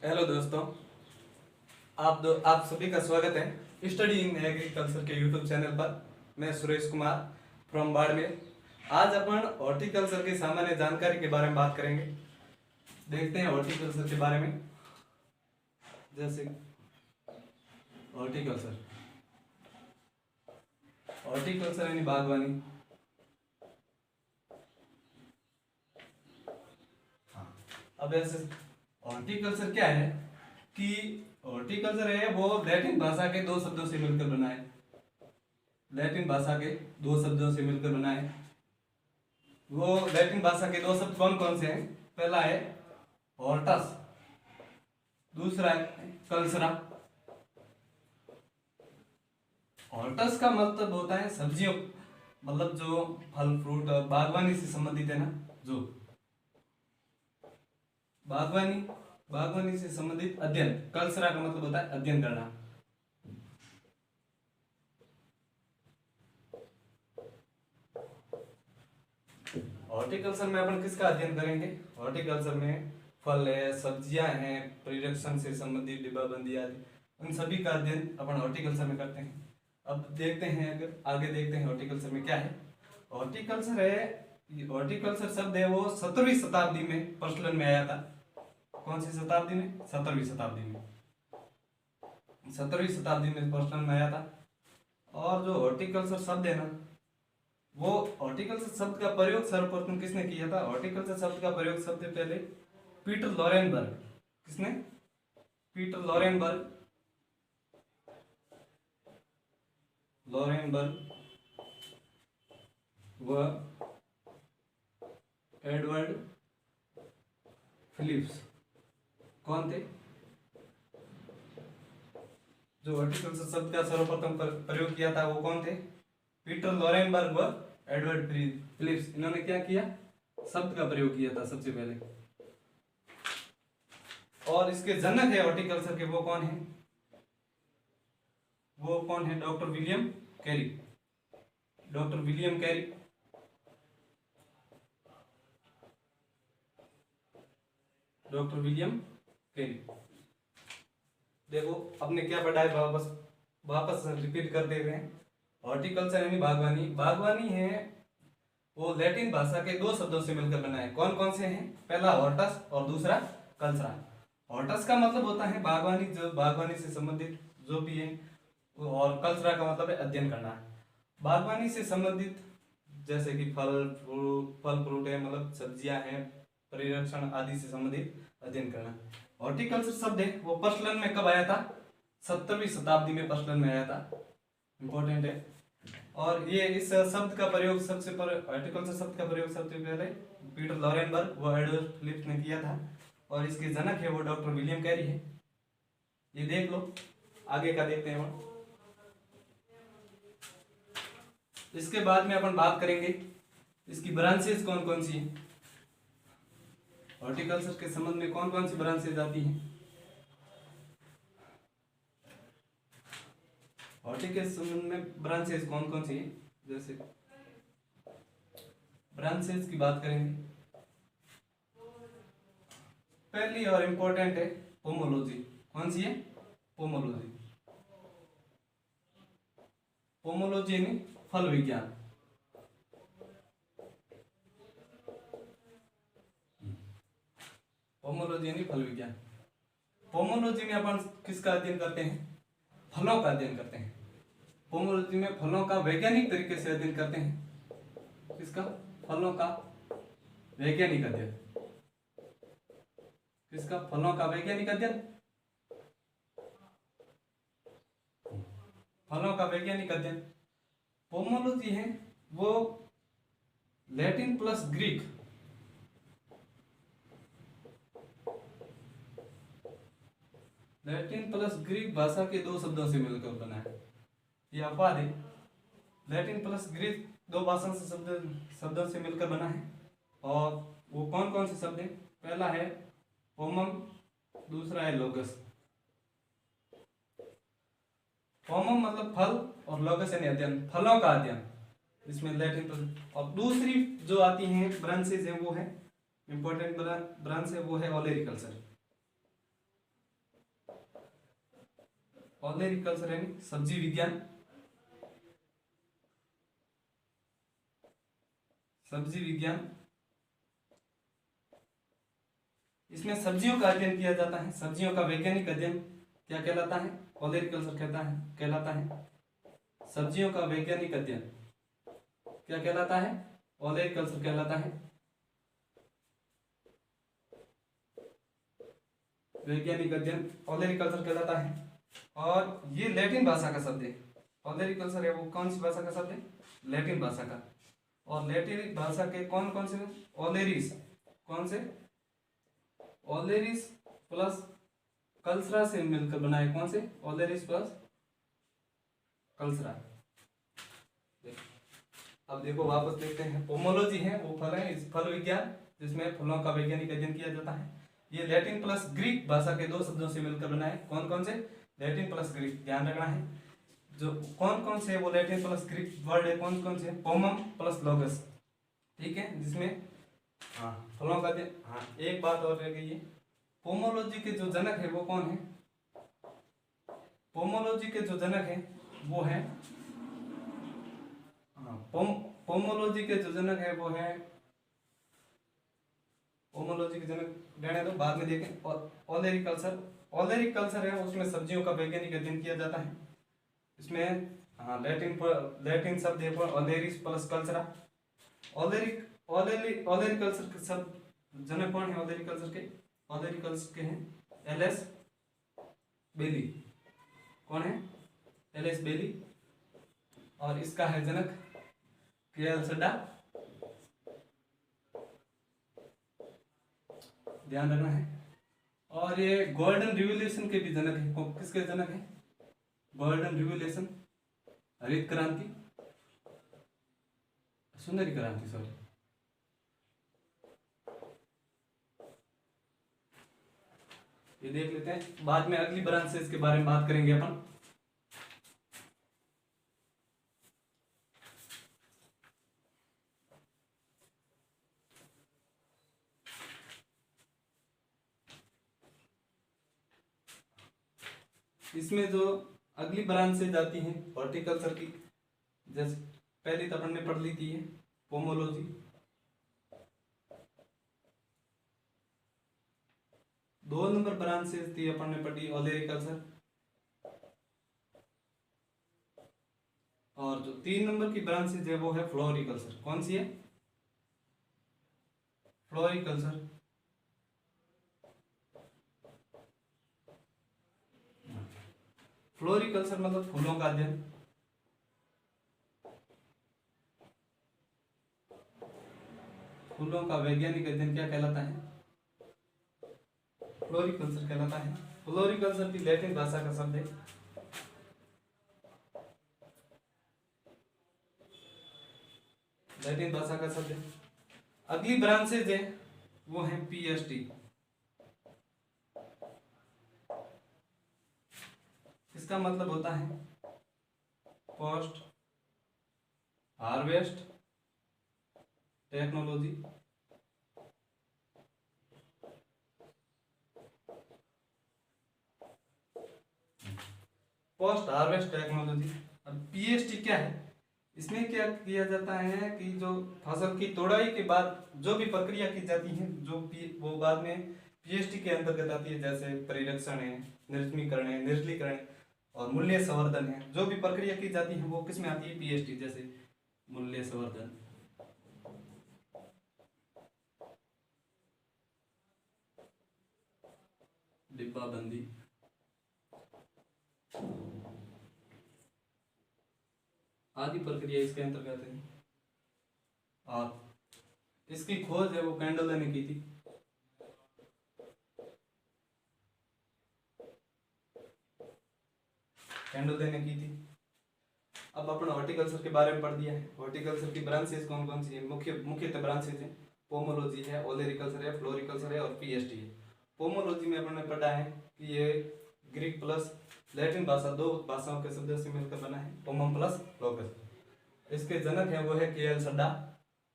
Hello दोस्तों, आप सभी का स्वागत है स्टडी इन एग्रीकल्चर के यूट्यूब चैनल पर। मैं सुरेश कुमार फ्रॉम बाड़मेर। आज अपन हॉर्टिकल्चर की सामान्य जानकारी के बारे में बात करेंगे। देखते हैं हॉर्टिकल्चर के बारे में। जैसे हॉर्टिकल्चर हॉर्टिकल्चर यानी बागवानी। अब ऐसे हॉर्टिकल्चर क्या है कि हॉर्टिकल्चर है वो लैटिन भाषा के दो शब्दों से मिलकर बना है। लैटिन भाषा के दो शब्दों से मिलकर बना है। वो लैटिन भाषा के दो शब्द कौन कौन से हैं? पहला है हॉर्टस, दूसरा है कल्चरा। हॉर्टस का मतलब होता है सब्जियों, मतलब जो फल फ्रूट और बागवानी से संबंधित है ना, जो बागवानी से संबंधित अध्ययन। कल्चरा का मतलब होता है अध्ययन करना। हॉर्टिकल्चर में अपन किसका अध्ययन करेंगे? हॉर्टिकल्चर में फल है, सब्जियां हैं, परिरक्षण से संबंधित डिब्बाबंदी आदि, उन सभी का अध्ययन अपन हॉर्टिकल्चर में करते हैं। अब देखते हैं, अगर आगे देखते हैं हॉर्टिकल्चर में क्या है। हॉर्टिकल्चर शब्द है वो 17वीं शताब्दी में प्रचलन में आया था। कौन सी शताब्दी में? 17वीं शताब्दी में। 17वीं शताब्दी में प्रचलन में आया था। और जो हॉर्टिकल्चर शब्द है ना, वो हॉर्टिकल्चर शब्द का प्रयोग सर्वप्रथम किसने किया था? हॉर्टिकल्चर शब्द का प्रयोग सबसे पहले पीटर लॉरेनबर्ग। किसने? पीटर लॉरेनबर्ग व एडवर्ड फिलिप्स। कौन थे? जो हॉर्टिकल्चर शब्द का सर्वप्रथम प्रयोग किया था वो कौन थे? पीटर लॉरेनबर्ग व एडवर्ड फिलिप्स। इन्होंने क्या किया? शब्द का प्रयोग किया था सबसे पहले। और इसके जनक है हॉर्टिकल्चर के, वो कौन है? Doctor William Carey. Doctor William Carey. Doctor William Carey. देखो अपने क्या पढ़ा है, वापस रिपीट कर देते हैं। हॉर्टिकल्चर यानी बागवानी है वो लैटिन भाषा के दो शब्दों से मिलकर बना है। कौन कौन से हैं? पहला हॉर्टस और दूसरा कल्चरा। हॉर्टस का मतलब होता है बागवानी, जो बागवानी से संबंधित जो भी है, और कल्चरा का मतलब है अध्ययन करना। बागवानी से संबंधित जैसे कि फल फ्रूट है, मतलब सब्जियां हैं, परिरक्षण आदि से संबंधित अध्ययन करना। हॉर्टिकल्चर शब्द है वो प्रचलन में कब आया था? 17वीं शताब्दी में प्रचलन में आया था। इंपॉर्टेंट है। और ये इस शब्द का प्रयोग हॉर्टिकल्चर शब्द का प्रयोग सबसे पहले पीटर लॉरेनबर्ग व एडवर्ड फिलिप्स ने किया था। और इसके जनक है वो डॉक्टर विलियम कैरी है। ये देख लो, आगे का देखते हैं हम। इसके बाद में अपन बात करेंगे इसकी ब्रांचेस कौन कौन सी हैं। हॉर्टिकल्चर के संबंध में कौन कौन सी ब्रांचेज आती हैं? हॉर्टिकल्चर संबंध में ब्रांचेज कौन कौन सी हैं? जैसे ब्रांचेज की बात करेंगे, पहली और इंपॉर्टेंट है पोमोलॉजी। कौन सी है? पोमोलॉजी। पोमोलॉजी यानी फल विज्ञान। पोमोलॉजी यानी फल विज्ञान। पोमोलॉजी में अपन किसका अध्ययन करते हैं? फलों का अध्ययन करते हैं। पोमोलॉजी में फलों का वैज्ञानिक तरीके से अध्ययन करते हैं। किसका? फलों का वैज्ञानिक अध्ययन। किसका? फलों का वैज्ञानिक अध्ययन। फलों का वैज्ञानिक अध्ययन। पोमोलॉजी है वो लैटिन प्लस ग्रीक भाषा के दो शब्दों से मिलकर बना है। ये अपवाद है। लैटिन प्लस ग्रीक दो भाषा से शब्दों से मिलकर बना है। और वो कौन कौन से शब्द हैं? पहला है पोमम, दूसरा है लोगस। पोमम मतलब फल और लोगस यानी अध्ययन, फलों का अध्ययन। इसमें लैटिन प्लस। और दूसरी जो आती हैं ब्रांचेज है वो है इंपॉर्टेंट ब्रांच है वो है ओलेरिकल्चर। ओलेरिकल्चर यानी सब्जी विज्ञान, सब्जी विज्ञान। इसमें सब्जियों का अध्ययन किया जाता है। सब्जियों का वैज्ञानिक अध्ययन क्या कहलाता है? ओलेरिकल्चर कहलाता है। सब्जियों का वैज्ञानिक अध्ययन क्या कहलाता है? ओलेरिकल्चर कहलाता है। वैज्ञानिक अध्ययन ओलेरिकल्चर कहलाता है। और ये लैटिन भाषा का शब्द है। ओलेरिकल्चर है वो कौन सी भाषा का शब्द है? लैटिन भाषा का। और लैटिन भाषा के कौन कौन से? ओलेरिस, कौन से? ओलेरिस प्लस कल्सरा से मिलकर बनाए। कौन से? ओलेरिस प्लस कल्सरा। अब देखो वापस देखते हैं। पोमोलॉजी है वो फल है, इस फल विज्ञान जिसमें फलों का वैज्ञानिक अध्ययन किया जाता है। ये लैटिन प्लस ग्रीक भाषा के दो शब्दों से मिलकर बना है। कौन कौन से? लैटिन प्लस ग्रीक, ध्यान रखना है। जो कौन कौन से वो लैटिन प्लस ग्रीक वर्ड है, कौन कौन से? पोमम प्लस लोगस, ठीक है, जिसमें फलों का एक बात और रह गई है। पोमोलॉजी के जो जनक है वो कौन है? पोमोलॉजी के जो जनक है वो है पोमोलॉजी के जो जनक है वो है पोमोलॉजी के जनक रहने दो, बाद में देखें। और ओलेरिकल्चर, ओलेरिकल्चर है उसमें सब्जियों का वैज्ञानिक अध्ययन किया जाता है। इसमें लैटिन शब्द है ओलेरिस प्लस कल्चरा। ओलेरिकल्चर के शब्द जनक कौन है? ओलेरिकल्चर के हैं एलएस बेली। कौन है? एलएस बेली। और इसका है जनक केएल सड्डा, ध्यान रखना है। और ये गोल्डन रिवोल्यूशन के भी जनक है। किसके जनक है? गोल्डन रिवोल्यूशन, हरित क्रांति, सुनहरी क्रांति, सॉरी। ये देख लेते हैं, बाद में अगली ब्रांचेस के बारे में बात करेंगे अपन। इसमें जो अगली ब्रांचेज आती हैं हॉर्टिकल्चर की, जैसे पहली तो अपन ने पढ़ ली थी पोमोलॉजी, दो नंबर ब्रांचेज थी अपन ने पढ़ी ओलेरिकल्चर, और जो 3 नंबर की ब्रांचेज है वो है फ्लोरिकल्चर। कौन सी है? फ्लोरिकल्चर। फ्लोरिकल्चर मतलब फूलों का अध्ययन। फूलों का वैज्ञानिक अध्ययन क्या कहलाता है? फ्लोरिकल्चर कहलाता है। फ्लोरिकल्चर की लैटिन भाषा का शब्द है। लैटिन भाषा का शब्द है। अगली ब्रांचेज है वो है पीएचडी। इसका मतलब होता है post harvest technology. Post harvest technology. अब पीएचडी क्या है? इसमें क्या किया जाता है कि जो फसल की तोड़ाई के बाद जो भी प्रक्रिया की जाती है वो बाद में पीएचडी के अंतर्गत आती है। जैसे परिरक्षण है, निर्जमीकरण है, निर्जलीकरण है और मूल्य संवर्धन है। जो भी प्रक्रिया की जाती है वो किस में आती है? पीएचडी। जैसे मूल्य संवर्धन, डिब्बाबंदी, आदि प्रक्रिया इसके अंतर्गत है। और इसकी खोज है वो कैंडोले ने की थी। कैंडोले ने की थी। अब अपन हॉर्टिकल्चर के बारे में पढ़ दिया है। हॉर्टिकल्चर की ब्रांचेस कौन कौन सी है? मुख्यतः ब्रांचेस है पोमोलॉजी है, ओलेरिकल्चर है, फ्लोरिकल्चर है और पीएचडी है। पोमोलॉजी में अपन ने पढ़ा है कि ये ग्रीक प्लस लैटिन भाषा, दो भाषाओं के शब्दों से मिलकर बना है, पोमम प्लस लोगस। इसके जनक है वो है केएल सड्डा।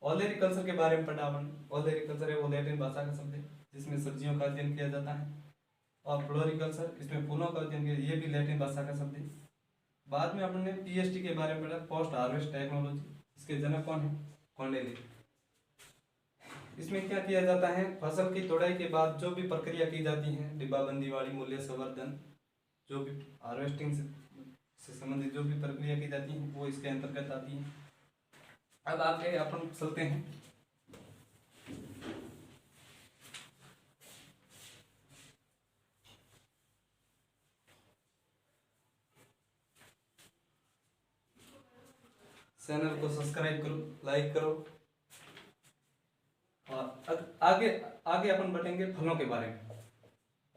ओलेरिकल्चर के बारे में पढ़ा अपन। ओलेरिकल्चर है वो लैटिन भाषा का शब्द है जिसमें सब्जियों का अध्ययन किया जाता है। और फ्लोरिकल्चर, इसमें फूलों का अध्ययन किया, ये भी लैटिन भाषा का शब्द है। बाद में अपन ने पीएचटी के बारे में पढ़ा, पोस्ट हार्वेस्ट टेक्नोलॉजी। इसके जनक कौन है? कॉन्डेली। इसमें क्या किया जाता है? फसल की तोड़ाई के बाद जो भी प्रक्रिया की जाती है, डिब्बाबंदी वाली, मूल्य संवर्धन, जो भी हार्वेस्टिंग से संबंधित जो भी प्रक्रिया की जाती है वो इसके अंतर्गत आती है। अब आगे अपन चलते हैं चैनल को सब्सक्राइब करो, लाइक करो। और आगे आगे अपन बढ़ेंगे फलों के बारे में,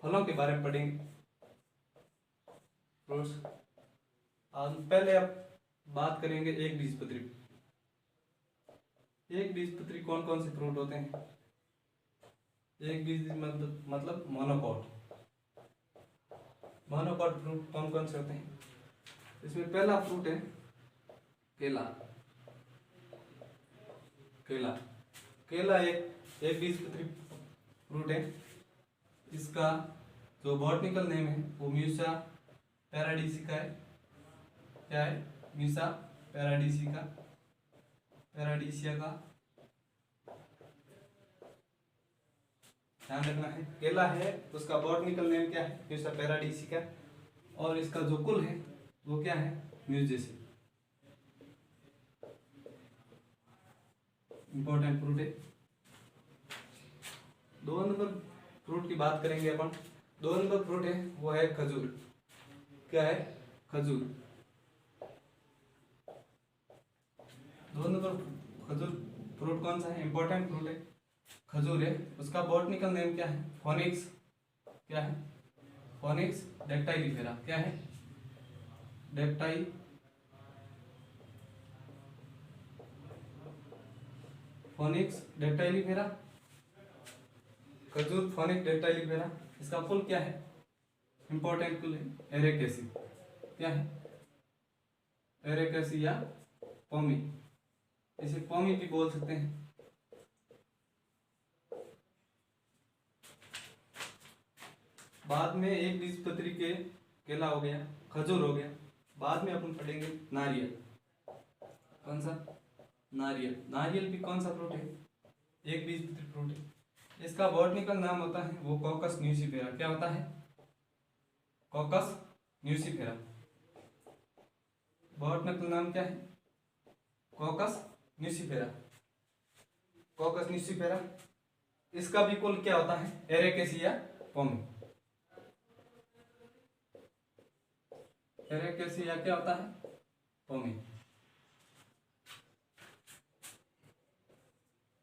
फलों के बारे में पढ़ेंगे, फ्रूट्स। पहले आप बात करेंगे एक बीजपत्री। एक बीजपत्री कौन कौन से फ्रूट होते हैं? एक बीज मतलब मोनोकॉट। मोनोकॉट फ्रूट कौन कौन से होते हैं? इसमें पहला फ्रूट है केला। केला केला एक बीजपत्री फ्रूट है। इसका जो बॉटनिकल नेम है वो म्यूसा पैराडीसिका है। क्या है? म्यूसा पैराडीसिका, पैराडीसिया का ध्यान रखना है। केला है, उसका बॉटनिकल नेम क्या है? म्यूसा पैराडीसिका। और इसका जो कुल है वो क्या है? म्यूजेसी। इंपॉर्टेंट फ्रूट है। 2 नंबर फ्रूट की बात करेंगे अपन। 2 नंबर फ्रूट है वो है खजूर। क्या है? खजूर। 2 नंबर खजूर फ्रूट कौन सा है? इंपॉर्टेंट फ्रूट है, खजूर है। उसका बॉटनिकल नेम क्या है? फोनिक्स। क्या है? फोनिक्स डेक्टाइलिफेरा। क्या है? डेक्टाई फोनिक्स डेक्टाइलिफेरा। खजूर फोनिक्स डेक्टाइलिफेरा। इसका फुल क्या है? इंपॉर्टेंट फुल है एरेकेसी। क्या है? एरेकेसी या पोमी, इसे पोमी भी बोल सकते हैं। बाद में एक बीजपत्री के केला हो गया, खजूर हो गया। बाद में अपन पढ़ेंगे नारियल। कौन सा? नारियल। नारियल भी कौन सा फ्रूट है? एक बीजपत्री फ्रूट है। इसका बॉटनिकल नाम होता है वो कॉकस न्यूसिफेरा। क्या होता है? कॉकस न्यूसिफेरा। बॉटनिकल नाम क्या है? कॉकस न्यूसिफेरा। कॉकस न्यूसिफेरा। इसका भी कुल क्या होता है? एरेकेसिया पोमी। एरेकेसिया क्या होता है? पोमी।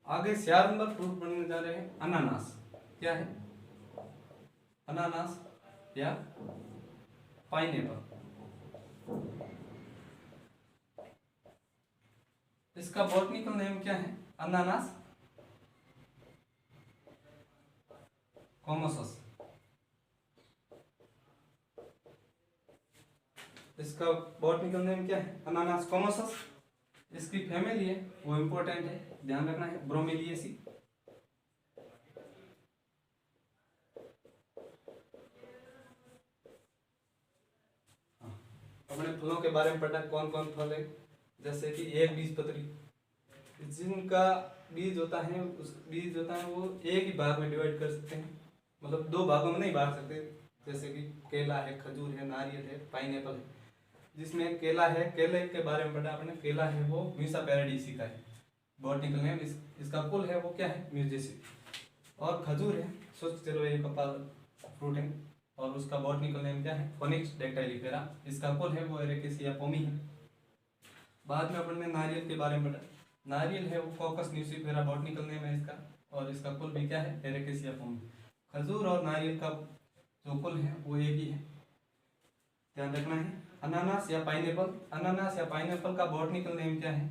आगे 4 नंबर फ्रूट बनने जा रहे हैं अनानास। क्या है? अनानास या पाइनएप्पल। इसका बॉटनिकल नेम क्या है? अनानास कॉमोसस। इसका बॉटनिकल नेम क्या है? अनानास कॉमोसस। इसकी फैमिली है वो इंपॉर्टेंट है, ध्यान रखना है, ब्रोमेलिएसी। अपने फलों के बारे में पढ़ा, कौन कौन फल है? जैसे कि एक बीजपत्री, जिनका बीज होता है वो एक ही भाग में डिवाइड कर सकते हैं, मतलब 2 भागों में नहीं बांट सकते। जैसे कि केला है, खजूर है, नारियल है, पाइनएप्पल है। जिसमें केला है, केले के बारे में पढ़ा आपने, केला है वो म्यूसा पैराडीसिका है। बॉटनिकल नेम इसका कुल है वो क्या है? म्यूजेसी। और खजूर है, शुष्क जलवायु का फ्रूट है, और उसका बॉटनिकल नेम क्या है? फोनिक्स डेक्टाइलिफेरा। इसका कुल है वो एरेकेसिया पोमी है। बाद में अपन ने नारियल के बारे में पढ़ा। नारियल है वो कॉकस न्यूसिफेरा, बॉटनिकल नेम है इसका, और इसका कुल भी क्या है? एरेकेसिया पोमी। खजूर और नारियल का जो कुल है वो एक ही है, ध्यान रखना है। अनानास या पाइनएप्पल। अनानास या पाइनएप्पल का बॉटनिकल नेम क्या है?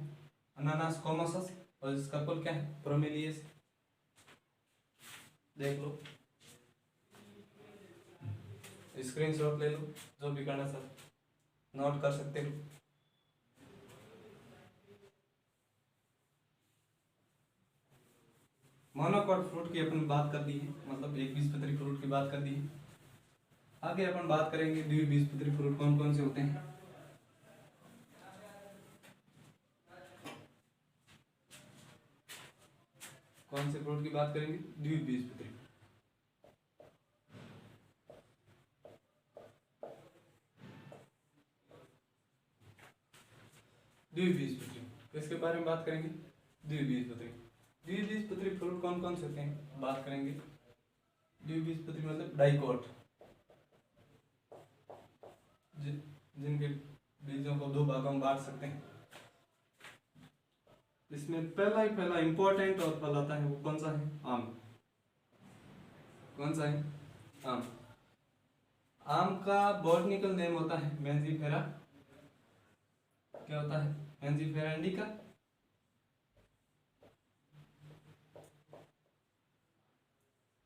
अनानास कॉमोसस, और इसका कुल क्या है? ब्रोमेलियस। देख लो, स्क्रीनशॉट ले लो, जो भी करना सर नोट कर सकते हो। मोनोकॉट फ्रूट की अपन बात कर दी है, मतलब एक बीजपत्री फ्रूट की बात कर दी है। आगे अपन बात करेंगे द्विबीजपत्री फ्रूट कौन कौन से होते हैं। कौन से फ्रूट की बात करेंगे? द्विबीजपत्री। द्विबीजपत्री किसके बारे में बात करेंगे? द्विबीजपत्री। द्विबीजपत्री फ्रूट कौन कौन से होते हैं बात करेंगे। द्विबीजपत्री मतलब डाइकोट, जिनके बीजों को दो भागों में बांट सकते हैं। इसमें पहला इंपॉर्टेंट और फल आता है, वो कौन सा है? आम। कौन सा है? आम। आम का बॉटनिकल नेम होता है मैंजीफेरा। क्या होता है? Mangifera indica.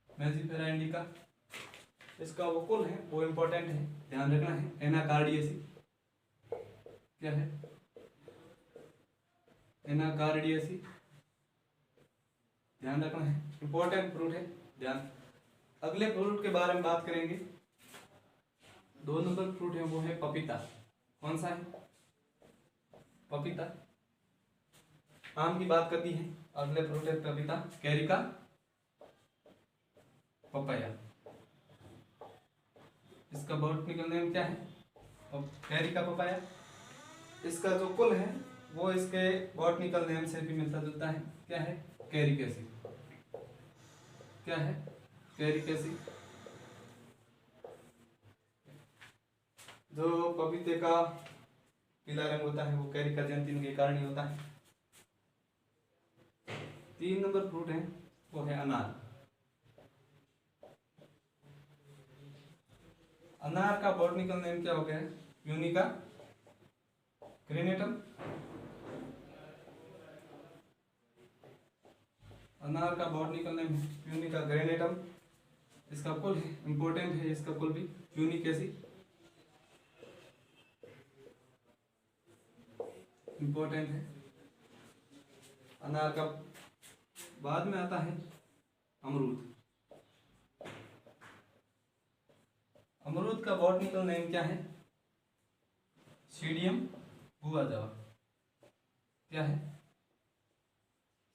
Mangifera indica. इसका वो कुल है वो इंपॉर्टेंट है, ध्यान रखना है। एनाकार्डियेसी। क्या है? एनाकार्डियेसी, ध्यान रखना है, इंपॉर्टेंट फ्रूट है, ध्यान। अगले फ्रूट के बारे में बात करेंगे। 2 नंबर फ्रूट है वो है पपीता। कौन सा है? पपीता। आम की बात करती है, अगले फ्रूट है पपीता, कैरिका पपाया। इसका बॉटनिकल नेम क्या है? Carica papaya. इसका जो कुल है वो इसके बॉटनिकल नेम से भी मिलता जुलता है। क्या है? कैरिकेसी। क्या है? कैरिकेसी। जो पपीते का पीला रंग होता है वो कैरिका जैंथिन के कारण ही होता है। 3 नंबर फ्रूट है वो है अनार। अनार का बॉटनिकल नेम क्या हो गया है? यूनिका ग्रेनेटम। अनार का बॉटनिकल नेम है यूनिका ग्रेनेटम। इसका कुल है इंपॉर्टेंट है, इसका कुल भी यूनिकेसी, इंपॉर्टेंट है। अनार का बाद में आता है अमरूद। अमरूद का बॉटनिकल नेम क्या है? सीडियम गुआजावा। क्या है?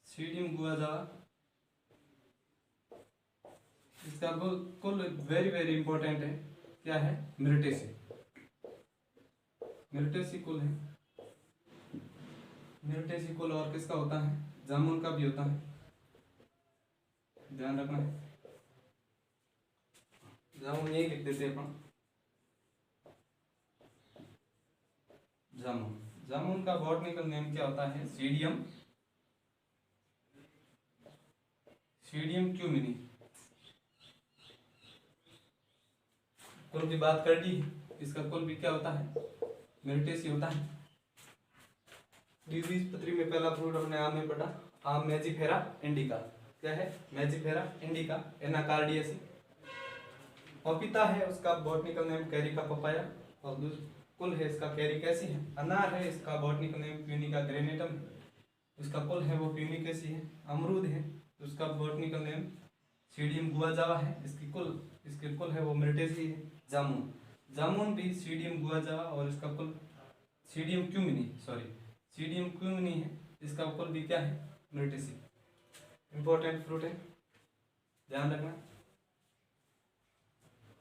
सीडियम गुआजावा। इसका कुल वेरी वेरी इंपॉर्टेंट है। क्या है? मिर्टेसी। मिर्टेसी कुल है। मिर्टेसी कुल और किसका होता है? जामुन का भी होता है, ध्यान रखना है। जामुन यही लिख देते हैं अपन, जामुन। जामुन का बॉटनिकल नेम क्या होता है? सीडियम, सीडियम क्यूमिनी। कुल की बात कर ली, इसका कुल भी क्या होता है? मिर्टेसी होता है। द्विबीजपत्री में पहला फ्रूट हमने आम में पढ़ा, आम मैजीफेरा इंडिका। क्या है? मैजीफेरा इंडिका, एनाकार्डियेसी। पपीता है उसका बॉटनिकल नेम कैरिका पपाया, और कुल है इसका कैरिकेसी है। अनार है इसका बॉटनिकल नेम प्यूनिका ग्रेनेटम, उसका कुल है वो प्यूनिकेसी है। अमरूद है उसका बॉटनिकल नेम सीडियम गुआजावा है, इसके कुल है वो मिर्टेसी है। जामुन, जामुन भी सीडियम गुआजावा और इसका कुल सीडियम क्यूमिनी है, इसका कुल भी क्या है? मिर्टेसी। इंपॉर्टेंट फ्रूट है, ध्यान रखना,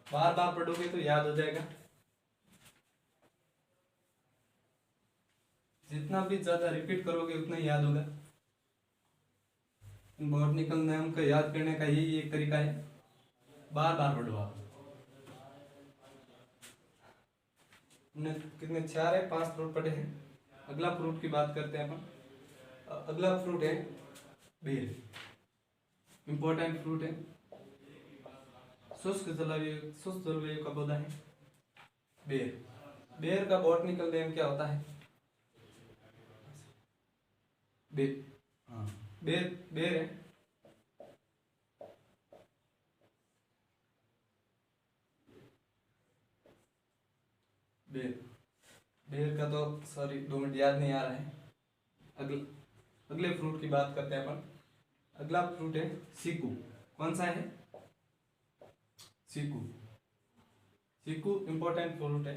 बार बार पढ़ोगे तो याद हो जाएगा। जितना भी ज्यादा रिपीट करोगे उतना ही याद होगा। बॉटनिकल नेम का याद करने का यही एक तरीका है, बार बार पढ़ो आप। हमने कितने 4 है 5 फ्रूट पढ़े हैं। अगला फ्रूट की बात करते हैं अपन। अगला फ्रूट है बेर। इंपॉर्टेंट फ्रूट है, शुष्क जलवायु का पौधा है बेर। बेर का बॉटनिकल नेम क्या होता है? बेर, हाँ बेर है। बेर का तो सॉरी 2 मिनट याद नहीं आ रहा है। अगले फ्रूट की बात करते हैं अपन। अगला फ्रूट है सीकू। कौन सा है? सीकू। चीकू इंपॉर्टेंट फ्रूट है।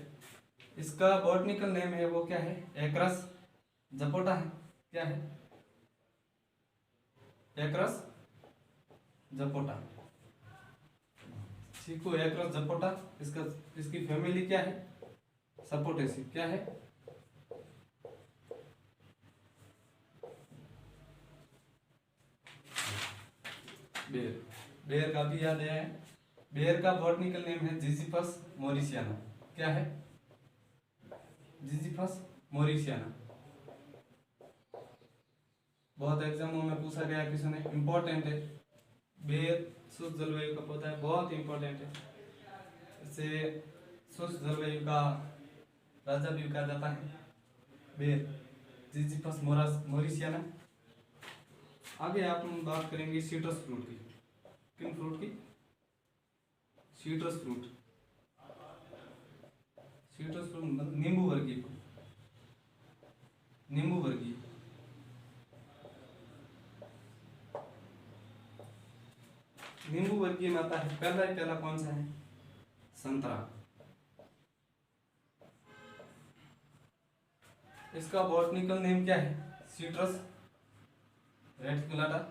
इसका बॉटनिकल नेम है वो क्या है, एकरस जपोटा है। क्या है, एकरस जपोटा। चीकू एकरस जपोटा। इसकी फैमिली क्या है, सपोटेसी। क्या है, बेर। बेर का भी याद है। बेर का बॉटनिकल नेम है जिजिफस मोरिसियाना। क्या है, जिजिफस मोरिसियाना। बहुत एग्जामों में पूछा गया क्वेश्चन है, इंपॉर्टेंट है। बेर शुष्क जलवायु का पौधा है, बहुत इंपॉर्टेंट है। इसे शुष्क जलवायु का राजा भी कहा जाता है, बेर, जिजिफस मोरिसियाना। आगे आप हम बात करेंगे सीट्रस फ्रूट की। किन फ्रूट की, सीट्रस फ्रूट। सीट्रस फ्रूट मतलब नींबू वर्गीय, नींबू वर्गीय। नींबू वर्गीय में आता है, पहला कौन सा है, संतरा। इसका बॉटनिकल नेम क्या है, सीट्रस रेटिकुलाटा।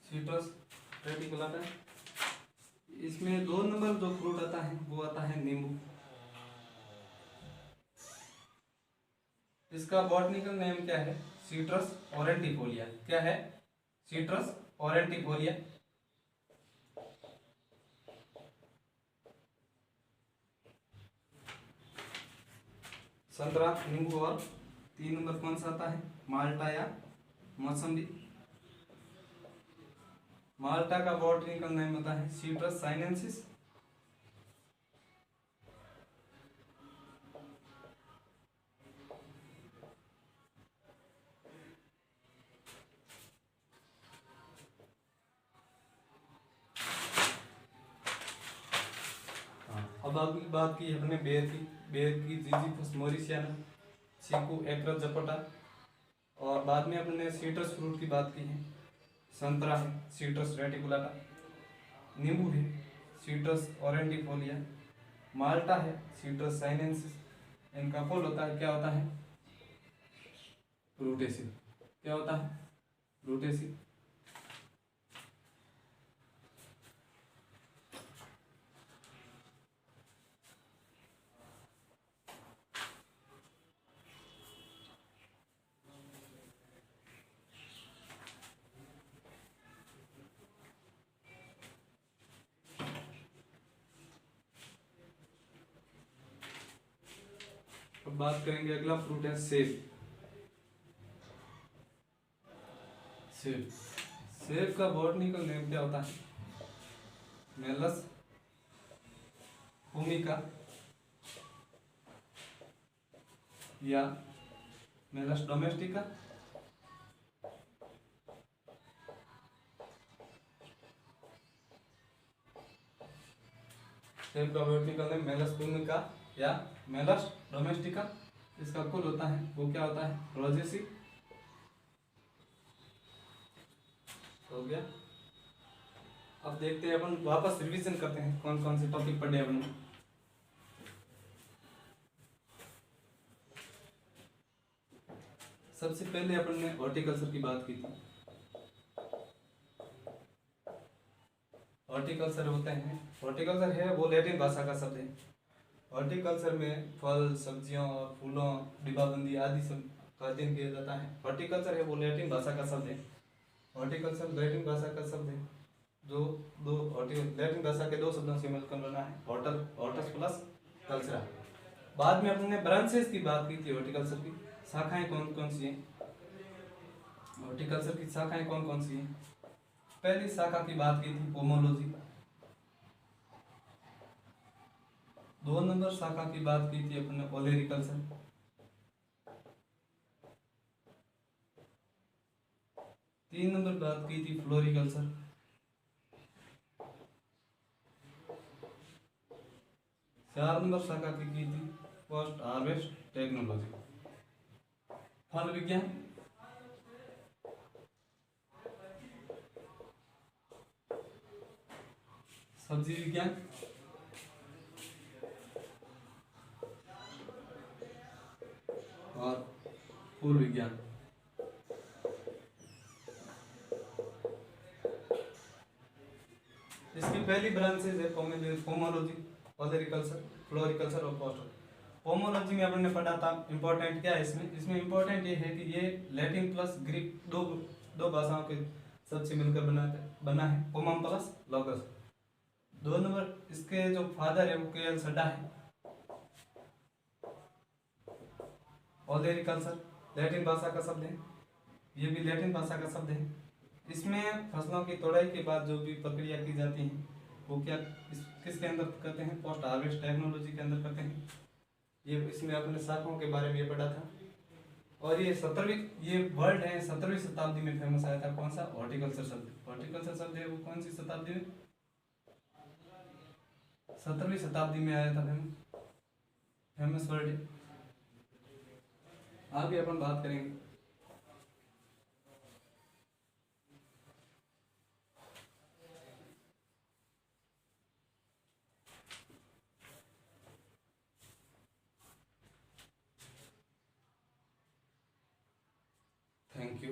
Citrus reticulata. इसमें 2 नंबर जो फ्रूट आता है वो आता है नींबू। इसका बॉटनिकल नेम क्या है, सीट्रस ऑरेंटिफोलिया। क्या है, सीट्रस ऑरेंटिफोलिया। संतरा, नींबू और 3 नंबर कौन सा आता है, माल्टा या मौसम्बी। माल्टा का बॉटनिकल नेम होता है सीट्रस साइनेंसिस। अब अभी बात की हमने बेर की। बेर की जिजिफस मोरिसियाना, चीकू एकरस जपोटा, और बाद में अपने सीट्रस फ्रूट की बात की है। संतरा है, सीट्रस रेटिकुलाटा। नींबू है, सीट्रस ऑरेंटिफोलिया। माल्टा है, सीट्रस साइनेंसिस। इनका फल होता है, क्या होता है, रूटेसी। क्या होता है, रूटेसी। अब बात करेंगे, अगला फ्रूट है सेब। सेब, सेब का बॉटनिकल नेम क्या होता है, मेलस भूमिका या मेलस डोमेस्टिका। सेब का बॉटनिकल नेम मेलस भूमिका या मेलस डोमेस्टिका। इसका कुल होता है वो क्या होता है, रोजेसी। हो गया। अब देखते हैं, अपन वापस रिवीजन करते हैं कौन कौन से टॉपिक पढ़े अपन। सबसे पहले अपन ने हॉर्टिकल्चर की बात की थी। हॉर्टिकल्चर होते हैं, हॉर्टिकल्चर है वो लैटिन भाषा का शब्द है। हॉर्टिकल्चर में फल, सब्जियों और फूलों, डिब्बाबंदी आदि सब का अध्ययन किया जाता है। हॉर्टिकल्चर है वो लैटिन भाषा का शब्द है। हॉर्टिकल्चर लैटिन भाषा का शब्द है, जो लैटिन भाषा के 2 शब्दों से मिलकर बना है, हॉर्टस प्लस कल्चरा। बाद में अपने ब्रांचेस की बात की थी, हॉर्टिकल्चर की शाखाएं कौन कौन सी हैं। हॉर्टिकल्चर की शाखाएं कौन कौन सी हैं। पहली शाखा की बात की थी पोमोलॉजी। 2 नंबर शाखा की बात की थी अपने ओलेरिकल्चर। 3 नंबर बात की थी फ्लोरिकल्चर। 4 नंबर शाखा की थी पोस्ट हार्वेस्ट टेक्नोलॉजी, फल विज्ञान। सब्जी विज्ञान, और फूल विज्ञान। इसकी पहली ब्रांचेज है पोमोलॉजी, ओलरिकल्चर, फ्लोरिकल्चर और पोस्टर। पोमोलॉजी में आपने पढ़ा था, इंपॉर्टेंट क्या है इसमें इंपॉर्टेंट ये है कि ये लैटिन प्लस ग्रीक दो भाषाओं के शब्द से मिलकर बना है, पोमम प्लस लोगस। 2 नंबर इसके जो फादर है वो केएल सड्डा है। ओलरिकल्चर लैटिन भाषा का शब्द है, ये भी लैटिन भाषा का शब्द है। इसमें फसलों की तोड़ाई के बाद जो भी प्रक्रिया की जाती है वो किसके अंदर करते हैं, पोस्ट हार्वेस्ट टेक्नोलॉजी के अंदर करते हैं। ये इसमें अपने शाखाओं के बारे में ये पढ़ा था। और ये 17वीं वर्ड है 17वीं शताब्दी में फेमस आया था। कौन सा? हॉर्टिकल्चर शब्द। हॉर्टिकल्चर शब्द है वो कौन सी शताब्दी में? 17वीं शताब्दी में आया था। फेमस वर्ड है। आगे अपन बात करेंगे। Thank you.